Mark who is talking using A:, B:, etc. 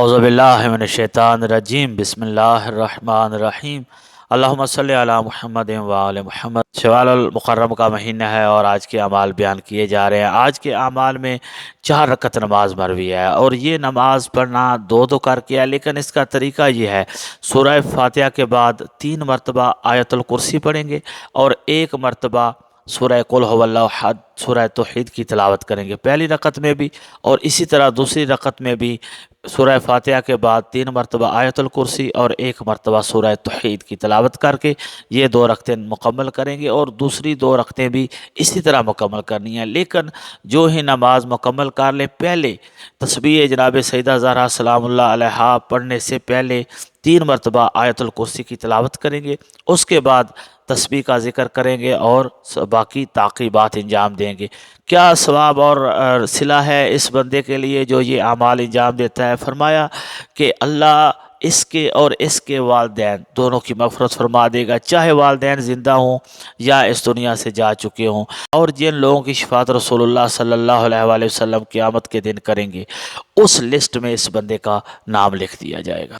A: اعوذ باللہ من الشیطان الرجیم بسم اللہ الرحمن الرحیم اللہم صلی علی محمد وآل محمد۔ شوال المکرم کا مہینہ ہے اور آج کے اعمال بیان کیے جا رہے ہیں۔ آج کے اعمال میں 4 رکعت نماز مروی ہے اور یہ نماز پڑھنا دو کر کے ہے، لیکن اس کا طریقہ یہ ہے، سورہ فاتحہ کے بعد 3 مرتبہ آیت الکرسی پڑھیں گے اور 1 مرتبہ سورہ قل هو اللہ احد، سورہ توحید کی تلاوت کریں گے پہلی رکعت میں بھی، اور اسی طرح دوسری رکعت میں بھی سورہ فاتحہ کے بعد 3 مرتبہ آیت الکرسی اور 1 مرتبہ سورہ توحید کی تلاوت کر کے یہ 2 رکعتیں مکمل کریں گے، اور دوسری 2 رکعتیں بھی اسی طرح مکمل کرنی ہیں۔ لیکن جو ہی نماز مکمل کر لے، پہلے تسبیح جناب سیدہ زہرا سلام اللہ علیہا پڑھنے سے پہلے 3 مرتبہ آیت الکرسی کی تلاوت کریں گے، اس کے بعد تسبیح کا ذکر کریں گے اور باقی تعقیبات انجام دیں گے۔ کیا ثواب اور صلہ ہے اس بندے کے لیے جو یہ اعمال انجام دیتا ہے؟ فرمایا کہ اللہ اس کے اور اس کے والدین دونوں کی مغفرت فرما دے گا، چاہے والدین زندہ ہوں یا اس دنیا سے جا چکے ہوں، اور جن لوگوں کی شفاعت رسول اللہ صلی اللہ علیہ وآلہ وسلم قیامت کے دن کریں گے، اس لسٹ میں اس بندے کا نام لکھ دیا جائے گا۔